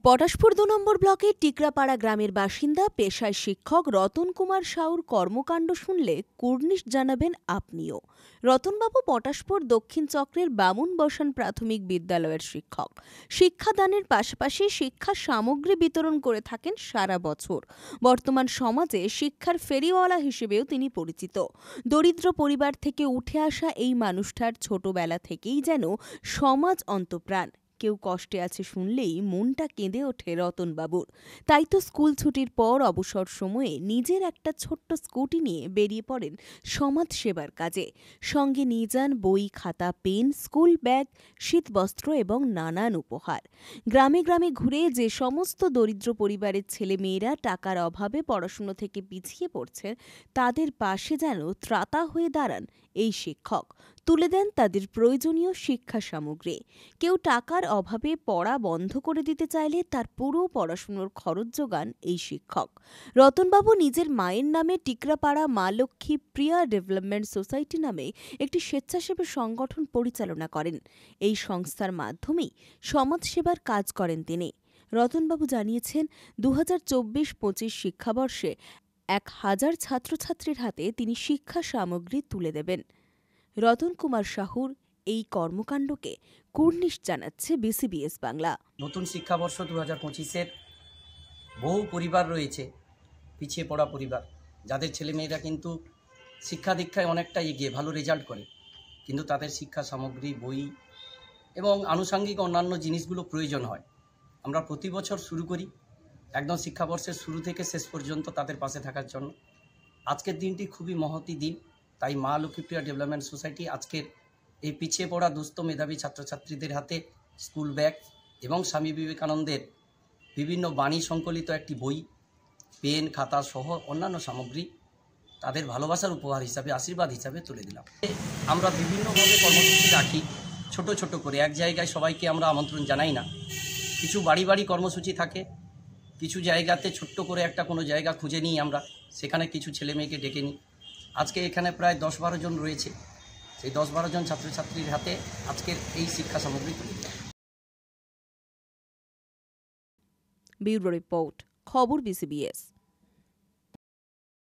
পটাশপুর ২ নম্বর ব্লকের টিকরাপাড়া গ্রামের বাসিন্দা পেশায় শিক্ষক রতন কুমার সাউর কর্মকাণ্ড শুনলে কুর্নিশ জানাবেন আপনিও। রতনবাবু পটাশপুর দক্ষিণ চক্রের বামুনবসান প্রাথমিক বিদ্যালয়ের শিক্ষক। শিক্ষাদানের পাশাপাশি শিক্ষা সামগ্রী বিতরণ করে থাকেন সারা বছর। বর্তমান সমাজে শিক্ষার ফেরিওয়ালা হিসেবেও তিনি পরিচিত। দরিদ্র পরিবার থেকে উঠে আসা এই মানুষটার ছোটবেলা থেকেই যেন সমাজ অন্তঃপ্রাণ। কেউ কষ্টে আছে শুনলেই মনটা কেঁদে ওঠে রতনবাবুর। তাই তো স্কুল ছুটির পর অবসর সময়ে নিজের একটা ছোট্ট স্কুটি নিয়ে বেরিয়ে পড়েন সমাজ সেবার কাজে। সঙ্গে নিয়ে যান বই, খাতা, পেন, স্কুল ব্যাগ, শীতবস্ত্র এবং নানান উপহার। গ্রামে গ্রামে ঘুরে যে সমস্ত দরিদ্র পরিবারের ছেলেমেয়েরা টাকার অভাবে পড়াশুনো থেকে পিছিয়ে পড়ছে, তাদের পাশে যেন ত্রাতা হয়ে দাঁড়ান এই শিক্ষক। তুলে দেন তাদের প্রয়োজনীয় শিক্ষা সামগ্রী। কেউ টাকার অভাবে পড়া বন্ধ করে দিতে চাইলে তার পুরো পড়াশুনোর খরচ যোগান এই শিক্ষক। রতনবাবু নিজের মায়ের নামে টিকরাপাড়া মা লক্ষ্মী প্রিয়া ডেভেলপমেন্ট সোসাইটি নামে একটি স্বেচ্ছাসেবী সংগঠন পরিচালনা করেন। এই সংস্থার মাধ্যমেই সমাজসেবার কাজ করেন তিনি। রতনবাবু জানিয়েছেন, ২০২৪-২৫ শিক্ষাবর্ষে ১,০০০ ছাত্রছাত্রীর হাতে তিনি শিক্ষা সামগ্রী তুলে দেবেন। রতন কুমার সাহুর এই কর্মকাণ্ডকে কুর্নিশ জানাচ্ছে বিসিবিএস বাংলা। নতুন শিক্ষাবর্ষ ২০২৫-এর বহু পরিবার রয়েছে, পিছিয়ে পড়া পরিবার, যাদের ছেলেমেয়েরা কিন্তু শিক্ষা দীক্ষায় অনেকটা এগিয়ে ভালো রেজাল্ট করে, কিন্তু তাদের শিক্ষা সামগ্রী, বই এবং আনুষঙ্গিক অন্যান্য জিনিসগুলো প্রয়োজন হয়। আমরা প্রতি বছর শুরু করি একদম শিক্ষাবর্ষের শুরু থেকে শেষ পর্যন্ত তাদের পাশে থাকার জন্য। আজকের দিনটি খুবই মহতী দিন, তাই মা লক্ষ্মী প্রিয়া ডেভেলপমেন্ট সোসাইটি আজকের এই পিছিয়ে পড়া দুস্থ মেধাবী ছাত্রছাত্রীদের হাতে স্কুল ব্যাগ এবং স্বামী বিবেকানন্দের বিভিন্ন বাণী সংকলিত একটি বই, পেন, খাতা সহ অন্যান্য সামগ্রী তাদের ভালোবাসার উপহার হিসাবে, আশীর্বাদ হিসাবে তুলে দিলাম। আমরা বিভিন্নভাবে কর্মসূচি রাখি, ছোট ছোট করে, এক জায়গায় সবাইকে আমরা আমন্ত্রণ জানাই না। কিছু বাড়ি বাড়ি কর্মসূচি থাকে, কিছু জায়গাতে ছোট্ট করে একটা কোনো জায়গা খুঁজে নিই আমরা, সেখানে কিছু ছেলে মেয়েকে ডেকে নিই। আজকে এখানে প্রায় ১০-১২ জন রয়েছে, সেই ১০-১২ জন ছাত্রছাত্রীর হাতে আজকের এই শিক্ষা সামগ্রী তুলে দিলাম। ব্যুরো রিপোর্ট, খবর বিসিবিএস।